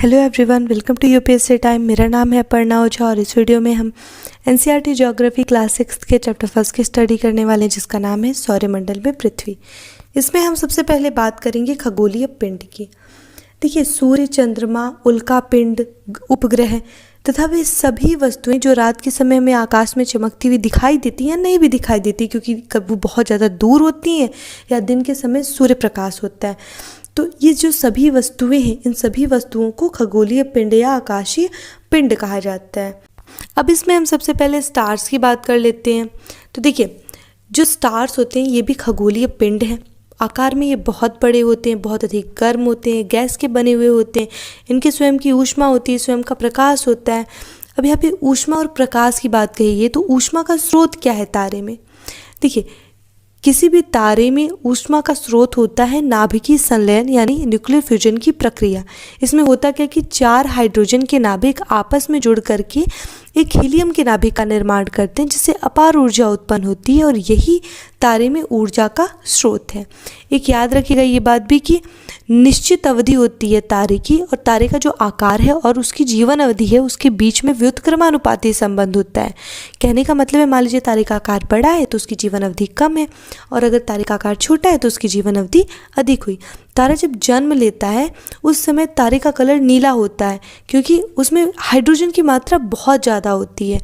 Hello everyone, welcome to UPSC time. मेरा नाम है अपर्णा ओझा और इस वीडियो में हम एनसीईआरटी ज्योग्राफी क्लास 6 के चैप्टर 1 की स्टडी करने वाले हैं, जिसका नाम है सौरमंडल में पृथ्वी। इसमें हम सबसे पहले बात करेंगे खगोलीय पिंड की। देखिए, सूर्य, चंद्रमा, उल्का पिंड, उपग्रह तथा वे सभी वस्तुएं जो रात के समय में आकाश में चमकती हुई दिखाई देती हैं, नहीं भी दिखाई देती क्योंकि कब वो बहुत ज़्यादा दूर होती हैं या दिन के समय सूर्य प्रकाश होता है। तो ये जो सभी वस्तुएं हैं, इन सभी वस्तुओं को खगोलीय पिंड या आकाशीय पिंड कहा जाता है। अब इसमें हम सबसे पहले स्टार्स की बात कर लेते हैं। तो देखिए, जो स्टार्स होते हैं ये भी खगोलीय पिंड हैं। आकार में ये बहुत बड़े होते हैं, बहुत अधिक गर्म होते हैं, गैस के बने हुए होते हैं। इनके स्वयं की ऊष्मा होती है, स्वयं का प्रकाश होता है। अब यहाँ पे ऊष्मा और प्रकाश की बात कही है, तो ऊष्मा का स्रोत क्या है तारे में? देखिए, किसी भी तारे में ऊष्मा का स्रोत होता है नाभिकीय संलयन यानी न्यूक्लियर फ्यूजन की प्रक्रिया। इसमें होता क्या कि 4 हाइड्रोजन के नाभिक आपस में जुड़ करके एक हीलियम के नाभिक का निर्माण करते हैं, जिससे अपार ऊर्जा उत्पन्न होती है और यही तारे में ऊर्जा का स्रोत है। एक याद रखिएगा ये बात भी कि निश्चित अवधि होती है तारे की, और तारे का जो आकार है और उसकी जीवन अवधि है उसके बीच में व्युत्क्रमानुपाती संबंध होता है। कहने का मतलब है, मान लीजिए तारे का आकार बड़ा है तो उसकी जीवन अवधि कम है, और अगर तारे का आकार छोटा है तो उसकी जीवन अवधि अधिक हुई। तारा जब जन्म लेता है उस समय तारे का कलर नीला होता है, क्योंकि उसमें हाइड्रोजन की मात्रा बहुत ज़्यादा होती है,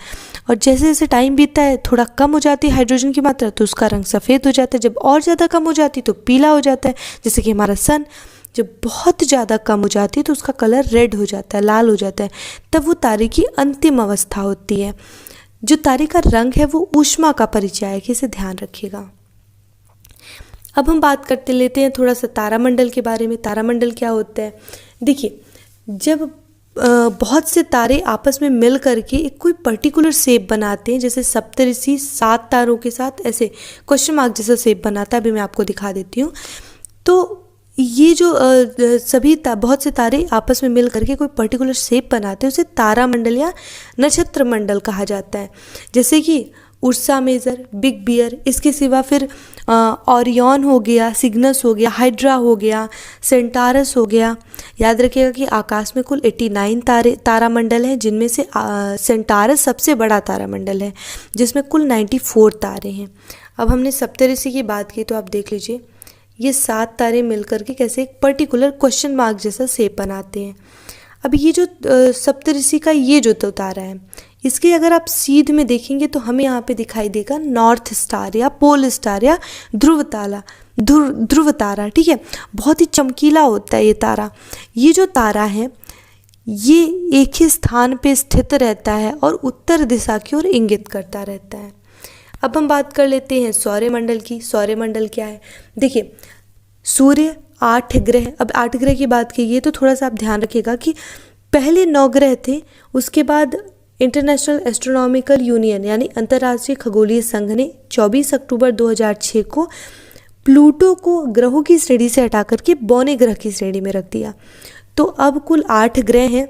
और जैसे जैसे टाइम बीतता है थोड़ा कम हो जाती है हाइड्रोजन की मात्रा, तो उसका रंग सफ़ेद हो जाता है। जब और ज़्यादा कम हो जाती तो पीला हो जाता है, जैसे कि हमारा सन। जब बहुत ज़्यादा कम हो जाती है तो उसका कलर रेड हो जाता है, लाल हो जाता है। तब वो तारे की अंतिम अवस्था होती है। जो तारे का रंग है वो ऊष्मा का परिचय है, कि इसे ध्यान रखिएगा। अब हम बात करते लेते हैं थोड़ा सा तारामंडल के बारे में। तारामंडल क्या होता है? देखिए, जब बहुत से तारे आपस में मिल करके एक कोई पर्टिकुलर शेप बनाते हैं, जैसे सप्तऋषि 7 तारों के साथ ऐसे क्वेश्चन मार्क जैसा शेप बनाता है। अभी मैं आपको दिखा देती हूँ। तो ये जो बहुत से तारे आपस में मिल करके कोई पर्टिकुलर शेप बनाते हैं, उसे तारामंडल या नक्षत्र मंडल कहा जाता है। जैसे कि उर्सा मेजर, बिग बियर, इसके सिवा फिर ओरियन हो गया, सिग्नस हो गया, हाइड्रा हो गया, सेंटारस हो गया। याद रखिएगा कि आकाश में कुल 89 तारामंडल हैं, जिनमें से सेंटारस सबसे बड़ा तारामंडल है, जिसमें कुल 94 तारे हैं। अब हमने सप्तऋषि की बात की, तो आप देख लीजिए ये 7 तारे मिलकर के कैसे एक पर्टिकुलर क्वेश्चन मार्क जैसा शेप बनाते हैं। अब ये जो सप्तऋषि का ये जो तारा है, इसके अगर आप सीध में देखेंगे तो हमें यहाँ पे दिखाई देगा नॉर्थ स्टार या पोल स्टार या ध्रुव तारा। ठीक है, बहुत ही चमकीला होता है ये तारा। ये जो तारा है ये एक ही स्थान पे स्थित रहता है और उत्तर दिशा की ओर इंगित करता रहता है। अब हम बात कर लेते हैं सौरमंडल की। सौरमंडल क्या है? देखिए, सूर्य, 8 ग्रह। अब 8 ग्रह की बात कीजिए तो थोड़ा सा आप ध्यान रखिएगा कि पहले 9 ग्रह थे, उसके बाद इंटरनेशनल एस्ट्रोनॉमिकल यूनियन यानी अंतर्राष्ट्रीय खगोलीय संघ ने 24 अक्टूबर 2006 को प्लूटो को ग्रहों की श्रेणी से हटा करके बौने ग्रह की श्रेणी में रख दिया। तो अब कुल 8 ग्रह हैं।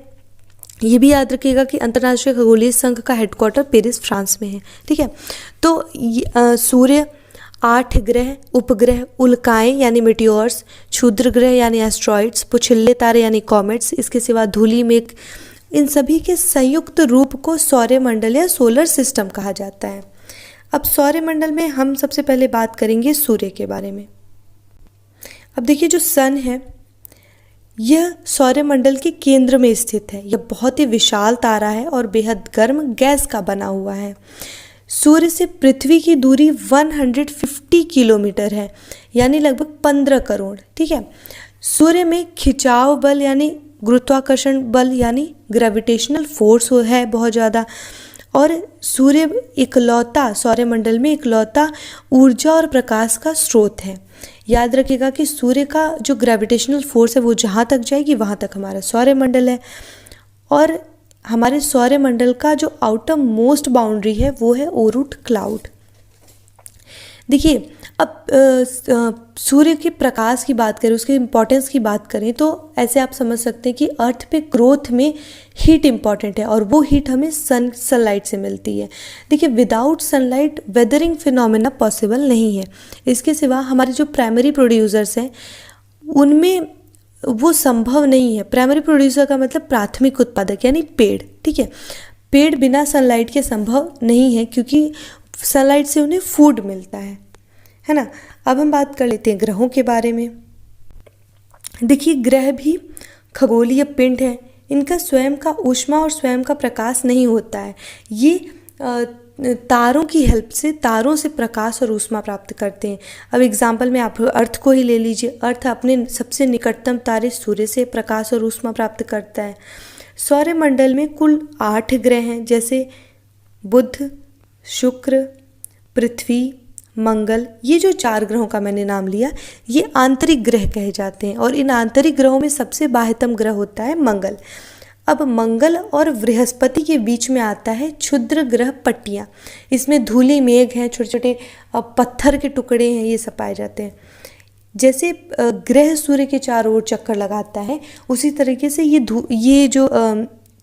ये भी याद रखिएगा कि अंतर्राष्ट्रीय खगोलीय संघ का हेडक्वार्टर पेरिस, फ्रांस में है। ठीक है, तो सूर्य, 8 ग्रह, उपग्रह, उल्काएं यानी मेटियोर्स, क्षुद्र ग्रह यानी एस्ट्रॉइड्स, पुछिल्ले तारे यानी कॉमेट्स, इसके सिवा धूलि मेघ, इन सभी के संयुक्त रूप को सौरमंडल या सोलर सिस्टम कहा जाता है। अब सौरमंडल में हम सबसे पहले बात करेंगे सूर्य के बारे में। अब देखिए, जो सन है यह सौरमंडल के केंद्र में स्थित है। यह बहुत ही विशाल तारा है और बेहद गर्म गैस का बना हुआ है। सूर्य से पृथ्वी की दूरी 150 किलोमीटर है, यानी लगभग 15 करोड़। ठीक है, सूर्य में खिंचाव बल यानी गुरुत्वाकर्षण बल यानी ग्रेविटेशनल फोर्स है बहुत ज़्यादा, और सूर्य इकलौता सौरमंडल में इकलौता ऊर्जा और प्रकाश का स्रोत है। याद रखिएगा कि सूर्य का जो ग्रेविटेशनल फोर्स है वो जहाँ तक जाएगी वहाँ तक हमारा सौरमंडल है, और हमारे सौरमंडल का जो आउटर मोस्ट बाउंड्री है वो है ओरूट क्लाउड। देखिए, अब सूर्य के प्रकाश की बात करें, उसके इम्पोर्टेंस की बात करें, तो ऐसे आप समझ सकते हैं कि अर्थ पे ग्रोथ में हीट इम्पॉर्टेंट है, और वो हीट हमें सनलाइट से मिलती है। देखिए, without sunlight weathering phenomena possible नहीं है। इसके सिवा हमारे जो प्राइमरी प्रोड्यूसर्स हैं उनमें वो संभव नहीं है। प्राइमरी प्रोड्यूसर का मतलब प्राथमिक उत्पादक यानी पेड़, ठीक है। पेड़ बिना सनलाइट के संभव नहीं है क्योंकि सनलाइट से उन्हें फूड मिलता है ना। अब हम बात कर लेते हैं ग्रहों के बारे में। देखिए, ग्रह भी खगोलीय पिंड है, इनका स्वयं का ऊष्मा और स्वयं का प्रकाश नहीं होता है। ये तारों की हेल्प से, तारों से प्रकाश और ऊष्मा प्राप्त करते हैं। अब एग्जाम्पल में आप अर्थ को ही ले लीजिए। अर्थ अपने सबसे निकटतम तारे सूर्य से प्रकाश और ऊष्मा प्राप्त करता है। सौरमंडल में कुल 8 ग्रह हैं, जैसे बुध, शुक्र, पृथ्वी, मंगल। ये जो 4 ग्रहों का मैंने नाम लिया, ये आंतरिक ग्रह कहे जाते हैं और इन आंतरिक ग्रहों में सबसे बाह्यतम ग्रह होता है मंगल। अब मंगल और बृहस्पति के बीच में आता है क्षुद्र ग्रह पट्टियाँ। इसमें धूली मेघ हैं, छोटे छोटे पत्थर के टुकड़े हैं, ये सब पाए जाते हैं। जैसे ग्रह सूर्य के चारों ओर चक्कर लगाता है, उसी तरीके से ये जो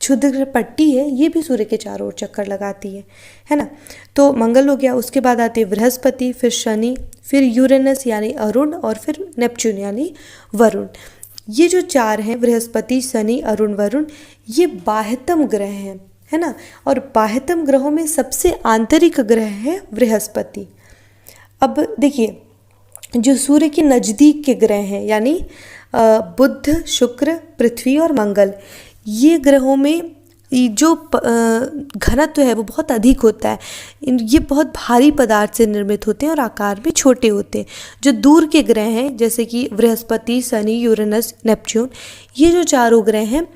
क्षुद्र ग्रह पट्टी है, ये भी सूर्य के चारों ओर चक्कर लगाती है ना। तो मंगल हो गया, उसके बाद आते हैं बृहस्पति, फिर शनि, फिर यूरेनस यानी अरुण और फिर नेपच्यून यानी वरुण। ये जो 4 हैं, बृहस्पति, शनि, अरुण, वरुण, ये बाह्यतम ग्रह हैं, है ना। और बाह्यतम ग्रहों में सबसे आंतरिक ग्रह है बृहस्पति। अब देखिए, जो सूर्य के नज़दीक के ग्रह हैं यानी बुध, शुक्र, पृथ्वी और मंगल, ये ग्रहों में जो घनत्व है वो बहुत अधिक होता है। ये बहुत भारी पदार्थ से निर्मित होते हैं और आकार में छोटे होते हैं। जो दूर के ग्रह हैं जैसे कि बृहस्पति, शनि, यूरेनस, नेपच्यून, ये जो चारों ग्रह हैं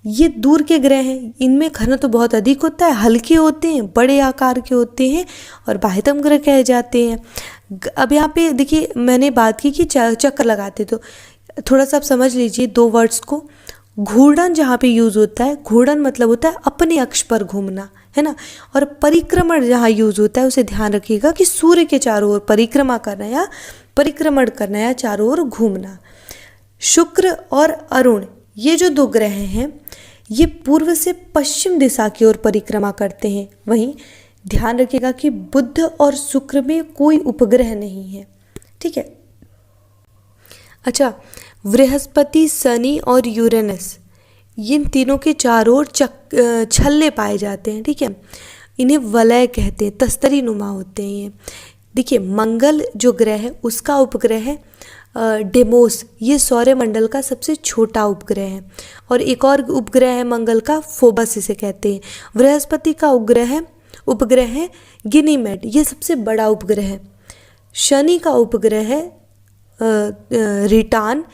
ये दूर के ग्रह हैं। इनमें घनत्व बहुत अधिक होता है, हल्के होते हैं, बड़े आकार के होते हैं और बाह्यतम ग्रह कहे जाते हैं। अब यहाँ पे देखिए, मैंने बात की कि चक्कर लगाते, तो थोड़ा सा आप समझ लीजिए 2 वर्ड्स को। घूर्णन जहाँ पे यूज़ होता है, घूर्णन मतलब होता है अपने अक्ष पर घूमना, है ना। और परिक्रमण जहाँ यूज़ होता है, उसे ध्यान रखिएगा कि सूर्य के चारों ओर परिक्रमा करना या परिक्रमण करना या चारों ओर घूमना। शुक्र और अरुण, ये जो 2 ग्रह हैं, ये पूर्व से पश्चिम दिशा की ओर परिक्रमा करते हैं। वहीं ध्यान रखिएगा कि बुध और शुक्र में कोई उपग्रह नहीं है, ठीक है। अच्छा, बृहस्पति, शनि और यूरेनस, इन तीनों के चारों ओर छल्ले पाए जाते हैं, ठीक है। इन्हें वलय कहते हैं, तस्तरी नुमा होते हैं ये। देखिए, मंगल जो ग्रह है उसका उपग्रह है डेमोस, ये सौरमंडल का सबसे छोटा उपग्रह है। और एक और उपग्रह है मंगल का, फोबस इसे कहते हैं। बृहस्पति का उपग्रह है गिनीमेड, ये सबसे बड़ा उपग्रह है। शनि का उपग्रह है रिटान,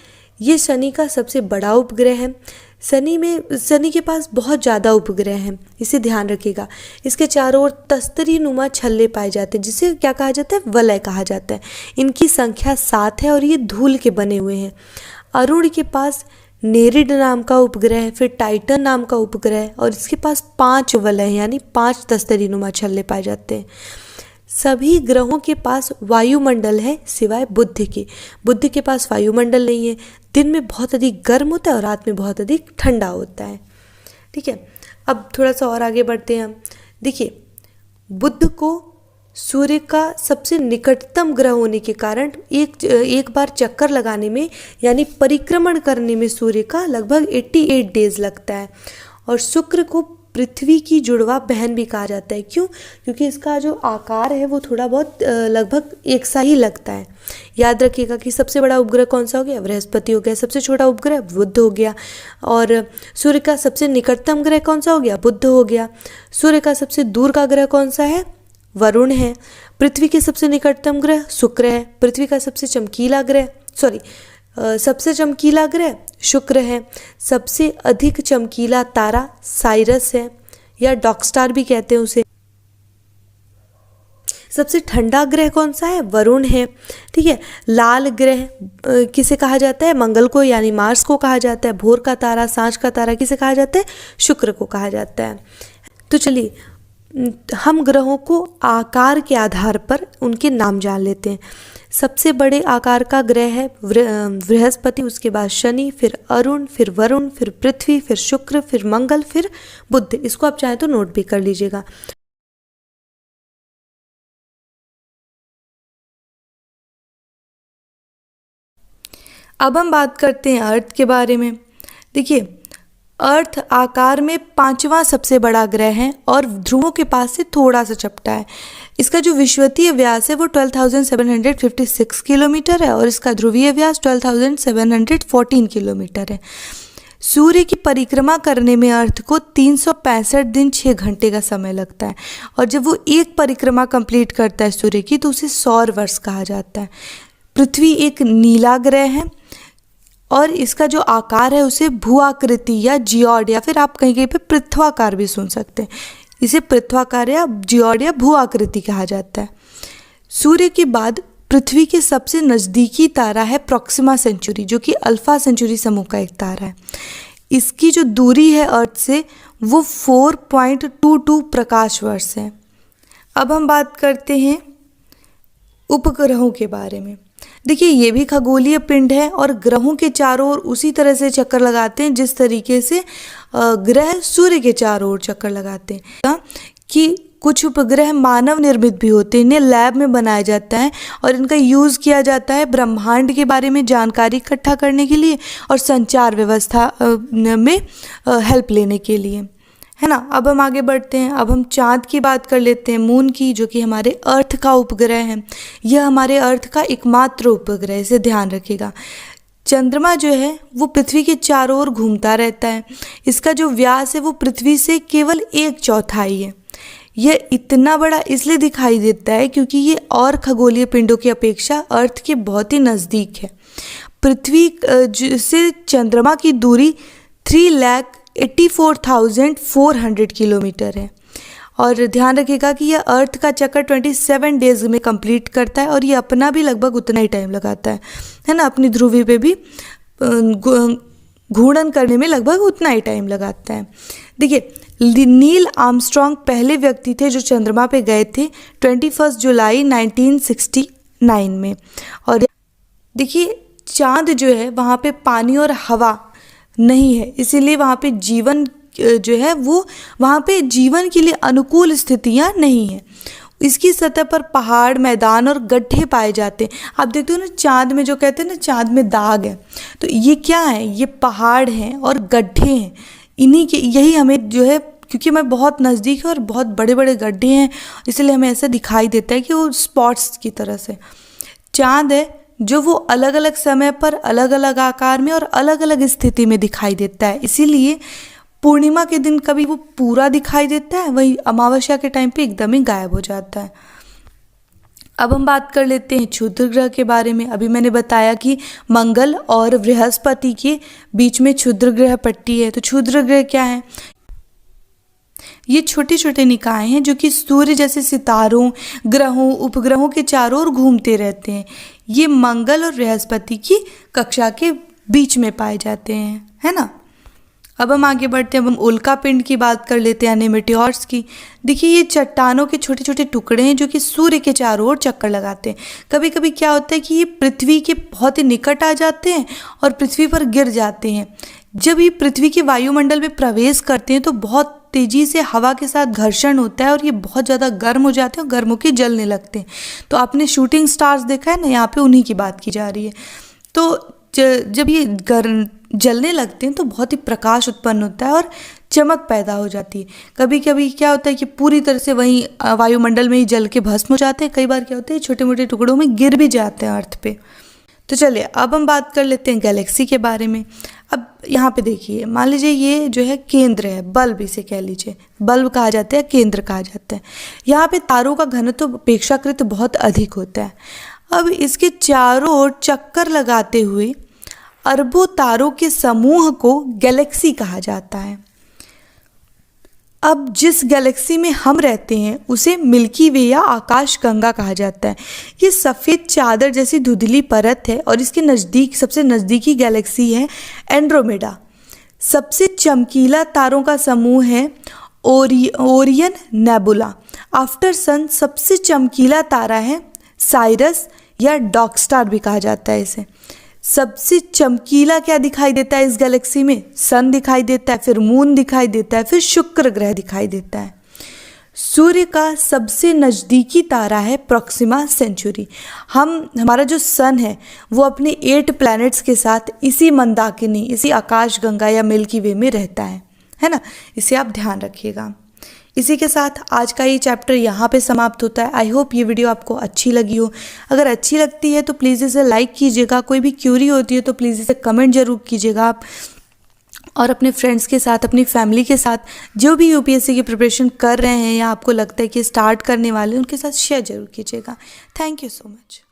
ये शनि का सबसे बड़ा उपग्रह है। शनि के पास बहुत ज़्यादा उपग्रह हैं, इसे ध्यान रखिएगा। इसके चारों ओर तस्तरी नुमा छल्ले पाए जाते हैं, जिसे क्या कहा जाता है, वलय कहा जाता है। इनकी संख्या 7 है और ये धूल के बने हुए हैं। अरुण के पास नेरिड नाम का उपग्रह है, फिर टाइटन नाम का उपग्रह है और इसके पास 5 वलय हैं यानी 5 तस्तरी नुमा छल्ले पाए जाते हैं। सभी ग्रहों के पास वायुमंडल है सिवाय बुध के पास वायुमंडल नहीं है। दिन में बहुत अधिक गर्म होता है और रात में बहुत अधिक ठंडा होता है, ठीक है। अब थोड़ा सा और आगे बढ़ते हैं हम। देखिए, बुध को सूर्य का सबसे निकटतम ग्रह होने के कारण एक बार चक्कर लगाने में यानी परिक्रमण करने में सूर्य का लगभग 88 डेज लगता है। और शुक्र को पृथ्वी की जुड़वा बहन भी कहा जाता है। क्यों? क्योंकि इसका जो आकार है वो थोड़ा बहुत लगभग एक सा ही लगता है। याद रखिएगा कि सबसे बड़ा उपग्रह कौन सा हो गया, बृहस्पति हो गया। सबसे छोटा उपग्रह बुध हो गया। और सूर्य का सबसे निकटतम ग्रह कौन सा हो गया, बुध हो गया। सूर्य का सबसे दूर का ग्रह कौन सा है, वरुण है। पृथ्वी के सबसे निकटतम ग्रह शुक्र है। पृथ्वी का सबसे चमकीला ग्रह शुक्र है। सबसे अधिक चमकीला तारा साइरस है या डॉग स्टार भी कहते हैं उसे। सबसे ठंडा ग्रह कौन सा है, वरुण है, ठीक है। लाल ग्रह किसे कहा जाता है, मंगल को यानी मार्स को कहा जाता है। भोर का तारा, सांझ का तारा किसे कहा जाता है, शुक्र को कहा जाता है। तो चलिए हम ग्रहों को आकार के आधार पर उनके नाम जान लेते हैं। सबसे बड़े आकार का ग्रह है बृहस्पति, उसके बाद शनि, फिर अरुण, फिर वरुण, फिर पृथ्वी, फिर शुक्र, फिर मंगल, फिर बुध। इसको आप चाहे तो नोट भी कर लीजिएगा। अब हम बात करते हैं अर्थ के बारे में। देखिए, अर्थ आकार में 5वां सबसे बड़ा ग्रह है और ध्रुवों के पास से थोड़ा सा चपटा है। इसका जो विषुवतीय व्यास है वो 12,756 किलोमीटर है और इसका ध्रुवीय व्यास 12,714 किलोमीटर है। सूर्य की परिक्रमा करने में अर्थ को 365 दिन 6 घंटे का समय लगता है और जब वो एक परिक्रमा कंप्लीट करता है सूर्य की तो उसे सौर वर्ष कहा जाता है। पृथ्वी एक नीला ग्रह है और इसका जो आकार है उसे भूआकृति या जियोड या फिर आप कहीं कहीं पे पृथ्वाकार भी सुन सकते हैं। इसे पृथ्वाकार या जियोड या भूआकृति कहा जाता है। सूर्य के बाद पृथ्वी के सबसे नज़दीकी तारा है प्रॉक्सिमा सेंचुरी, जो कि अल्फा सेंचुरी समूह का एक तारा है। इसकी जो दूरी है अर्थ से वो 4.22 प्रकाश वर्ष है। अब हम बात करते हैं उपग्रहों के बारे में। देखिए, ये भी खगोलीय पिंड है और ग्रहों के चारों ओर उसी तरह से चक्कर लगाते हैं जिस तरीके से ग्रह सूर्य के चारों ओर चक्कर लगाते हैं। कि कुछ उपग्रह मानव निर्मित भी होते हैं, इन्हें लैब में बनाया जाता है और इनका यूज़ किया जाता है ब्रह्मांड के बारे में जानकारी इकट्ठा करने के लिए और संचार व्यवस्था में हेल्प लेने के लिए, है ना। अब हम आगे बढ़ते हैं। अब हम चाँद की बात कर लेते हैं, मून की, जो कि हमारे अर्थ का उपग्रह है। यह हमारे अर्थ का एकमात्र उपग्रह है, इसे ध्यान रखिएगा। चंद्रमा जो है वो पृथ्वी के चारों ओर घूमता रहता है। इसका जो व्यास है वो पृथ्वी से केवल 1/4 है। यह इतना बड़ा इसलिए दिखाई देता है क्योंकि ये और खगोलीय पिंडों की अपेक्षा अर्थ के बहुत ही नज़दीक है। पृथ्वी से चंद्रमा की दूरी 3,84,400 किलोमीटर है और ध्यान रखिएगा कि यह अर्थ का चक्कर 27 डेज में कंप्लीट करता है और ये अपना भी लगभग उतना ही टाइम लगाता है ना। अपनी ध्रुवी पे भी घूर्णन करने में लगभग उतना ही टाइम लगाता है। देखिए, नील आर्मस्ट्रॉन्ग पहले व्यक्ति थे जो चंद्रमा पे गए थे 21 जुलाई 1969 में। और देखिए, चांद जो है वहाँ पे पानी और हवा नहीं है, इसीलिए वहाँ पे जीवन जो है वो वहाँ पे जीवन के लिए अनुकूल स्थितियाँ नहीं हैं। इसकी सतह पर पहाड़, मैदान और गड्ढे पाए जाते हैं। आप देखते हो ना, चाँद में जो कहते हैं ना, चाँद में दाग है, तो ये क्या है? ये पहाड़ हैं और गड्ढे हैं। इन्हीं के यही हमें जो है, क्योंकि हमें बहुत नज़दीक है और बहुत बड़े बड़े गड्ढे हैं, इसलिए हमें ऐसा दिखाई देता है कि वो स्पॉट्स की तरह से। चाँद है जो वो अलग अलग समय पर अलग अलग आकार में और अलग अलग स्थिति में दिखाई देता है, इसीलिए पूर्णिमा के दिन कभी वो पूरा दिखाई देता है, वही अमावस्या के टाइम पे एकदम ही गायब हो जाता है। अब हम बात कर लेते हैं क्षुद्र ग्रह के बारे में। अभी मैंने बताया कि मंगल और बृहस्पति के बीच में क्षुद्र ग्रह पट्टी है। तो क्षुद्र ग्रह क्या है? ये छोटे छोटे निकाय हैं जो कि सूर्य जैसे सितारों, ग्रहों, उपग्रहों के चारों ओर घूमते रहते हैं। ये मंगल और बृहस्पति की कक्षा के बीच में पाए जाते हैं, है ना। अब हम आगे बढ़ते हैं। अब हम उल्का पिंड की बात कर लेते हैं, यानी मेटियोर्स की। देखिए, ये चट्टानों के छोटे छोटे टुकड़े हैं जो कि सूर्य के चारों ओर चक्कर लगाते हैं। कभी कभी क्या होता है कि ये पृथ्वी के बहुत ही निकट आ जाते हैं और पृथ्वी पर गिर जाते हैं। जब ये पृथ्वी के वायुमंडल में प्रवेश करते हैं तो बहुत तेज़ी से हवा के साथ घर्षण होता है और ये बहुत ज़्यादा गर्म हो जाते हैं और गर्म होकर जलने लगते हैं। तो आपने शूटिंग स्टार्स देखा है ना, यहाँ पे उन्हीं की बात की जा रही है। तो जब ये जलने लगते हैं तो बहुत ही प्रकाश उत्पन्न होता है और चमक पैदा हो जाती है। कभी कभी क्या होता है कि पूरी तरह से वहीं वायुमंडल में ही जल के भस्म हो जाते हैं। कई बार क्या होता है, छोटे मोटे टुकड़ों में गिर भी जाते हैं अर्थ पे। तो चलिए, अब हम बात कर लेते हैं गैलेक्सी के बारे में। अब यहाँ पे देखिए, मान लीजिए ये जो है केंद्र है, बल्ब इसे कह लीजिए, बल्ब कहा जाता है, केंद्र कहा जाता है। यहाँ पे तारों का घनत्व अपेक्षाकृत बहुत अधिक होता है। अब इसके चारों ओर चक्कर लगाते हुए अरबों तारों के समूह को गैलेक्सी कहा जाता है। अब जिस गैलेक्सी में हम रहते हैं उसे मिल्की वे या आकाश गंगा कहा जाता है। ये सफ़ेद चादर जैसी धुंधली परत है और इसके नज़दीक सबसे नज़दीकी गैलेक्सी है एंड्रोमेडा। सबसे चमकीला तारों का समूह है ओरियन नेबुला। आफ्टर सन सबसे चमकीला तारा है साइरस या डॉग स्टार भी कहा जाता है इसे। सबसे चमकीला क्या दिखाई देता है इस गैलेक्सी में? सन दिखाई देता है, फिर मून दिखाई देता है, फिर शुक्र ग्रह दिखाई देता है। सूर्य का सबसे नज़दीकी तारा है प्रॉक्सिमा सेंचुरी। हमारा जो सन है वो अपने 8 प्लैनेट्स के साथ इसी मंदाकिनी, इसी आकाशगंगा या मिल्की वे में रहता है ना। इसे आप ध्यान रखिएगा। इसी के साथ आज का ये चैप्टर यहाँ पे समाप्त होता है। आई होप ये वीडियो आपको अच्छी लगी हो। अगर अच्छी लगती है तो प्लीज़ इसे लाइक कीजिएगा। कोई भी क्यूरी होती है तो प्लीज़ इसे कमेंट ज़रूर कीजिएगा आप, और अपने फ्रेंड्स के साथ, अपनी फैमिली के साथ, जो भी यूपीएससी की प्रिपरेशन कर रहे हैं या आपको लगता है कि स्टार्ट करने वाले हैं, उनके साथ शेयर ज़रूर कीजिएगा। Thank you so much.